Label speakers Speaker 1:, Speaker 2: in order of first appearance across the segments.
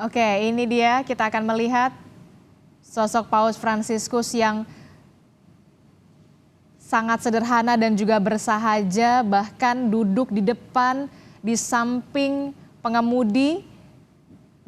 Speaker 1: Oke, ini dia kita akan melihat sosok Paus Fransiskus yang sangat sederhana dan juga bersahaja, bahkan duduk di depan di samping pengemudi,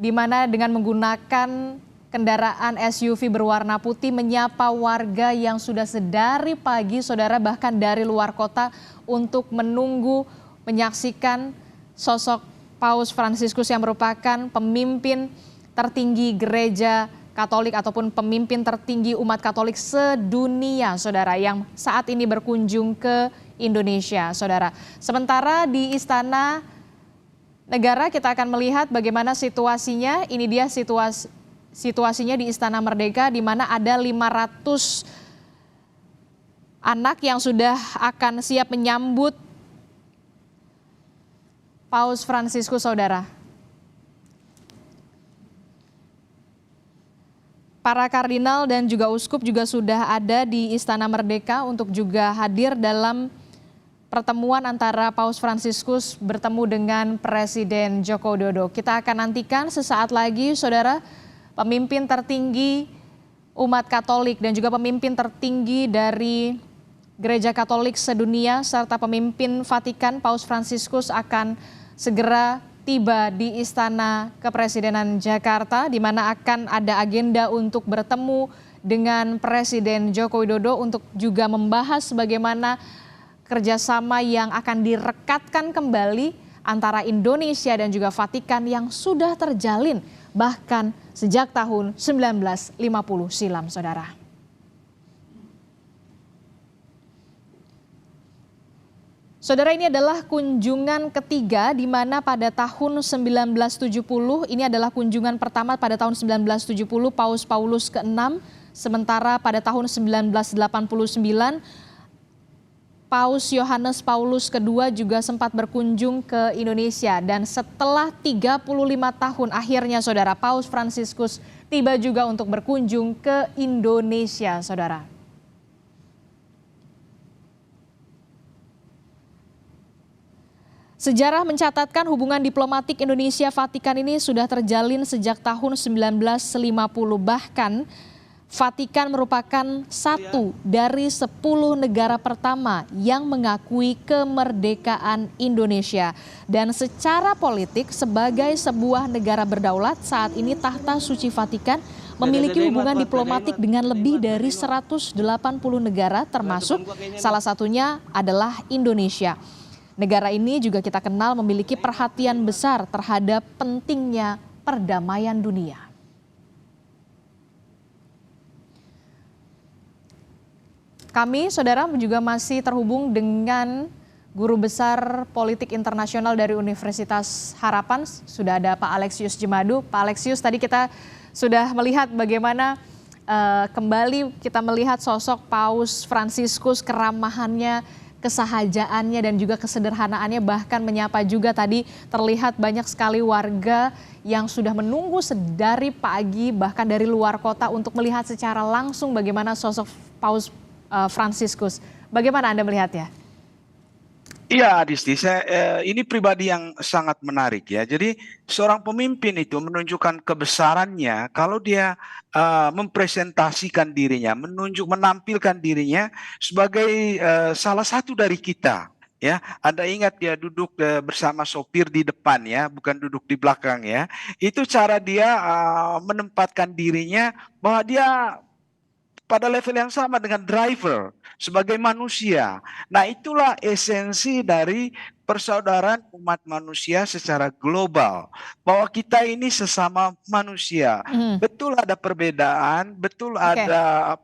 Speaker 1: di mana dengan menggunakan kendaraan SUV berwarna putih menyapa warga yang sudah sedari pagi, saudara, bahkan dari luar kota untuk menunggu menyaksikan sosok Paus Fransiskus yang merupakan pemimpin tertinggi gereja Katolik ataupun pemimpin tertinggi umat Katolik sedunia, saudara, yang saat ini berkunjung ke Indonesia, saudara. Sementara di Istana Negara kita akan melihat bagaimana situasinya. Ini dia situasinya di Istana Merdeka, di mana ada 500 anak yang sudah akan siap menyambut Paus Fransiskus, saudara. Para kardinal dan juga uskup juga sudah ada di Istana Merdeka untuk juga hadir dalam pertemuan antara Paus Fransiskus bertemu dengan Presiden Joko Widodo. Kita akan nantikan sesaat lagi, saudara, pemimpin tertinggi umat Katolik dan juga pemimpin tertinggi dari Gereja Katolik sedunia serta pemimpin Vatikan Paus Fransiskus akan segera tiba di Istana Kepresidenan Jakarta, di mana akan ada agenda untuk bertemu dengan Presiden Joko Widodo untuk juga membahas bagaimana kerjasama yang akan direkatkan kembali antara Indonesia dan juga Vatikan yang sudah terjalin bahkan sejak tahun 1950 silam, saudara. Saudara, ini adalah kunjungan ketiga di mana pada tahun 1970, ini adalah kunjungan pertama pada tahun 1970 Paus Paulus ke-6, sementara pada tahun 1989 Paus Yohanes Paulus II juga sempat berkunjung ke Indonesia, dan setelah 35 tahun akhirnya, saudara, Paus Fransiskus tiba juga untuk berkunjung ke Indonesia, saudara. Sejarah mencatatkan hubungan diplomatik Indonesia-Vatikan ini sudah terjalin sejak tahun 1950. Bahkan Vatikan merupakan satu dari 10 negara pertama yang mengakui kemerdekaan Indonesia. Dan secara politik sebagai sebuah negara berdaulat, saat ini tahta suci Vatikan memiliki hubungan diplomatik dengan lebih dari 180 negara, termasuk salah satunya adalah Indonesia. Negara ini juga kita kenal memiliki perhatian besar terhadap pentingnya perdamaian dunia. Kami, saudara, juga masih terhubung dengan Guru Besar Politik Internasional dari Universitas Harapan. Sudah ada Pak Alexius Jemadu. Pak Alexius, tadi kita sudah melihat bagaimana kembali kita melihat sosok Paus Fransiskus, keramahannya, kesahajaannya dan juga kesederhanaannya, bahkan menyapa juga tadi terlihat banyak sekali warga yang sudah menunggu sedari pagi bahkan dari luar kota untuk melihat secara langsung bagaimana sosok Paus Fransiskus. Bagaimana Anda melihatnya?
Speaker 2: Iya, Adisti, ini pribadi yang sangat menarik ya. Jadi seorang pemimpin itu menunjukkan kebesarannya kalau dia mempresentasikan dirinya, menampilkan dirinya sebagai salah satu dari kita. Ya, Anda ingat dia duduk bersama sopir di depan ya, bukan duduk di belakang ya. Itu cara dia menempatkan dirinya bahwa dia pada level yang sama dengan driver sebagai manusia. Nah, itulah esensi dari persaudaraan umat manusia secara global, bahwa kita ini sesama manusia. Betul ada perbedaan, betul ada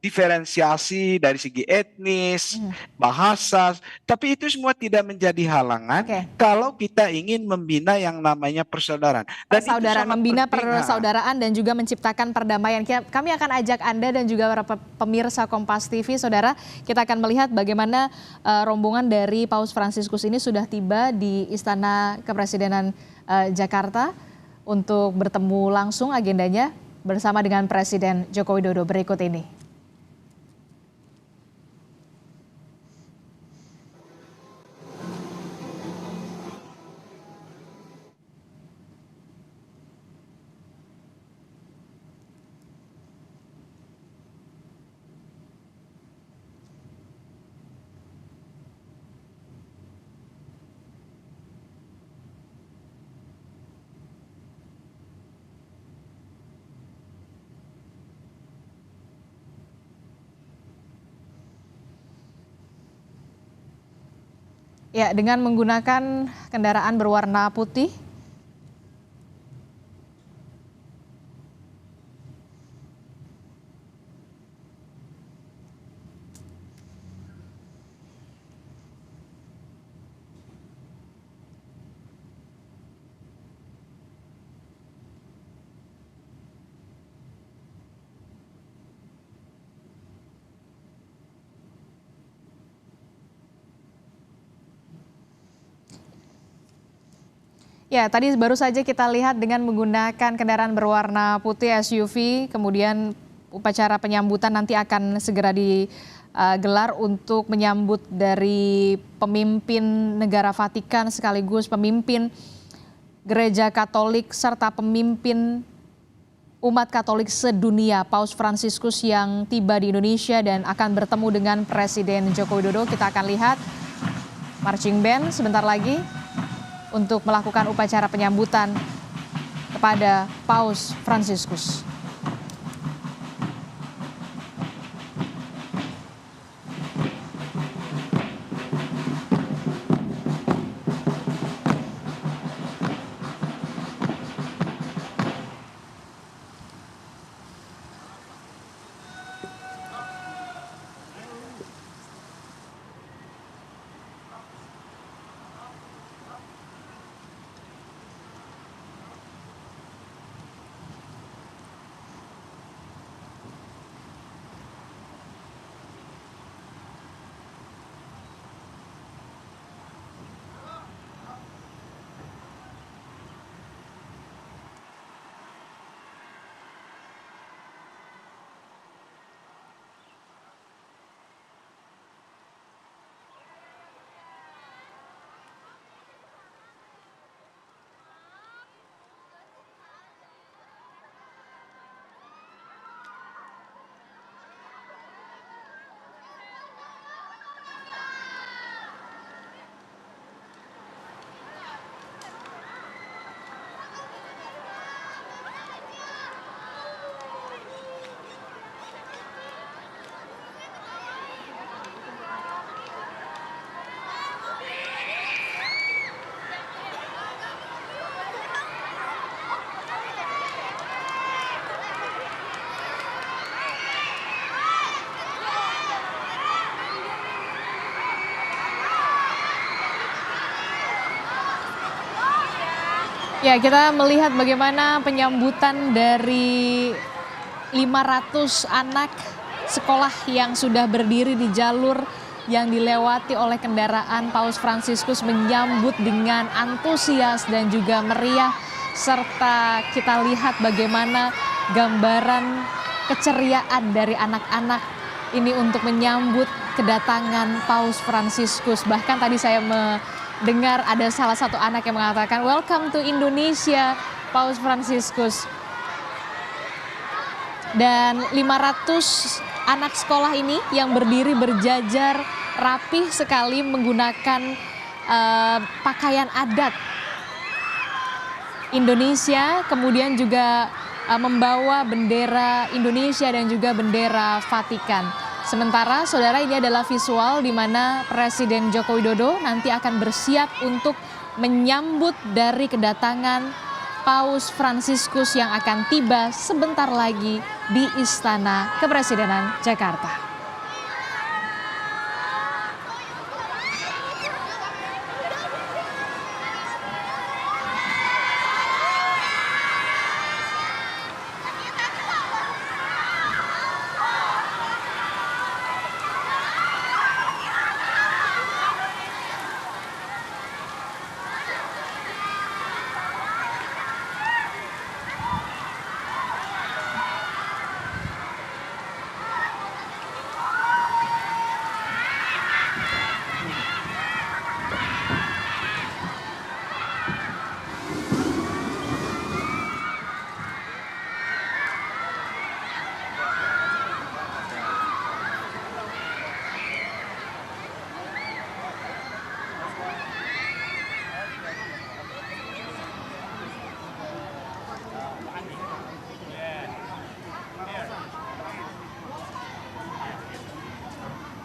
Speaker 2: diferensiasi dari segi etnis, bahasa, tapi itu semua tidak menjadi halangan kalau kita ingin membina yang namanya persaudaraan. Dan
Speaker 1: persaudaraan, membina persaudaraan dan juga menciptakan perdamaian. Kami akan ajak Anda dan juga para pemirsa Kompas TV, saudara, kita akan melihat bagaimana rombongan dari Paus Fransiskus ini sudah tiba di Istana Kepresidenan Jakarta untuk bertemu langsung agendanya bersama dengan Presiden Joko Widodo berikut ini. Ya, dengan menggunakan kendaraan berwarna putih. Ya, tadi baru saja kita lihat dengan menggunakan kendaraan berwarna putih SUV, kemudian upacara penyambutan nanti akan segera digelar untuk menyambut dari pemimpin negara Vatikan sekaligus pemimpin Gereja Katolik serta pemimpin umat Katolik sedunia, Paus Fransiskus yang tiba di Indonesia dan akan bertemu dengan Presiden Joko Widodo. Kita akan lihat marching band sebentar lagi untuk melakukan upacara penyambutan kepada Paus Fransiskus. Ya, kita melihat bagaimana penyambutan dari 500 anak sekolah yang sudah berdiri di jalur yang dilewati oleh kendaraan Paus Fransiskus menyambut dengan antusias dan juga meriah, serta kita lihat bagaimana gambaran keceriaan dari anak-anak ini untuk menyambut kedatangan Paus Fransiskus. Bahkan tadi saya dengar ada salah satu anak yang mengatakan, "Welcome to Indonesia, Paus Fransiskus." Dan 500 anak sekolah ini yang berdiri berjajar rapih sekali menggunakan pakaian adat Indonesia, kemudian juga membawa bendera Indonesia dan juga bendera Vatikan. Sementara saudara, ini adalah visual di mana Presiden Joko Widodo nanti akan bersiap untuk menyambut dari kedatangan Paus Fransiskus yang akan tiba sebentar lagi di Istana Kepresidenan Jakarta.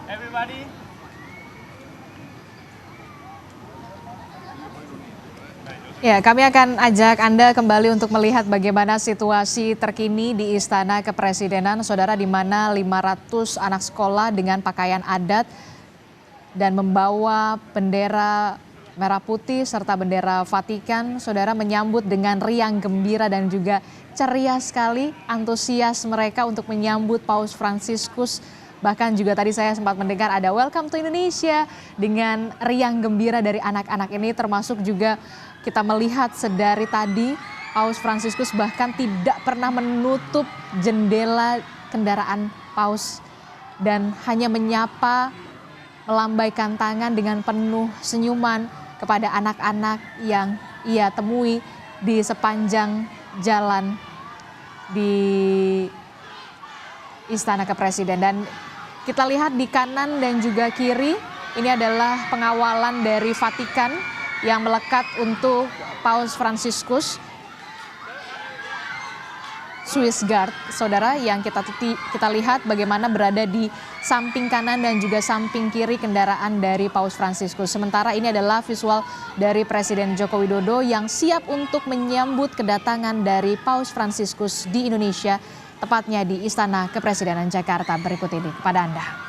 Speaker 3: Everybody.
Speaker 1: Ya, kami akan ajak Anda kembali untuk melihat bagaimana situasi terkini di Istana Kepresidenan, Saudara, di mana 500 anak sekolah dengan pakaian adat dan membawa bendera merah putih serta bendera Vatikan, Saudara, menyambut dengan riang gembira dan juga ceria sekali antusias mereka untuk menyambut Paus Fransiskus. Bahkan juga tadi saya sempat mendengar ada Welcome to Indonesia dengan riang gembira dari anak-anak ini, termasuk juga kita melihat sedari tadi Paus Fransiskus bahkan tidak pernah menutup jendela kendaraan Paus dan hanya menyapa, melambaikan tangan dengan penuh senyuman kepada anak-anak yang ia temui di sepanjang jalan di Istana Kepresidenan. Dan kita lihat di kanan dan juga kiri, ini adalah pengawalan dari Vatikan yang melekat untuk Paus Fransiskus. Swiss Guard, Saudara, yang kita lihat bagaimana berada di samping kanan dan juga samping kiri kendaraan dari Paus Fransiskus. Sementara ini adalah visual dari Presiden Joko Widodo yang siap untuk menyambut kedatangan dari Paus Fransiskus di Indonesia, tepatnya di Istana Kepresidenan Jakarta. Berikut ini kepada Anda.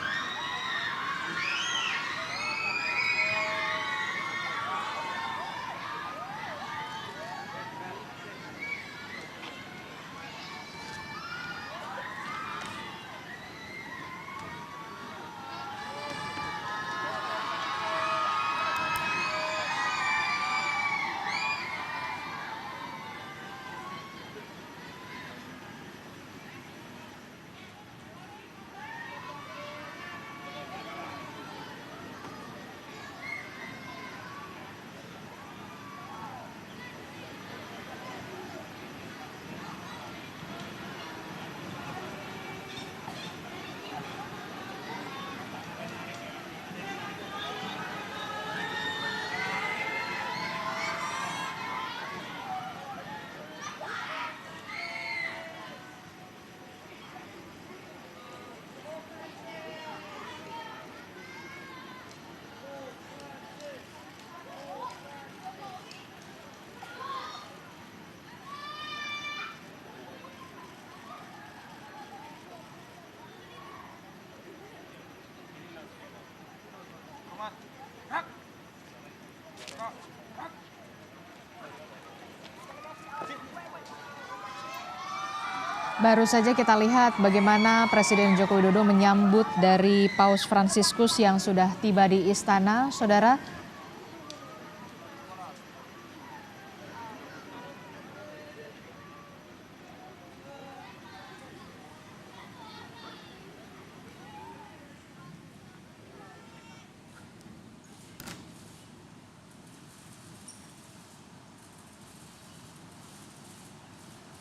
Speaker 1: Baru saja kita lihat bagaimana Presiden Joko Widodo menyambut dari Paus Fransiskus yang sudah tiba di istana, Saudara.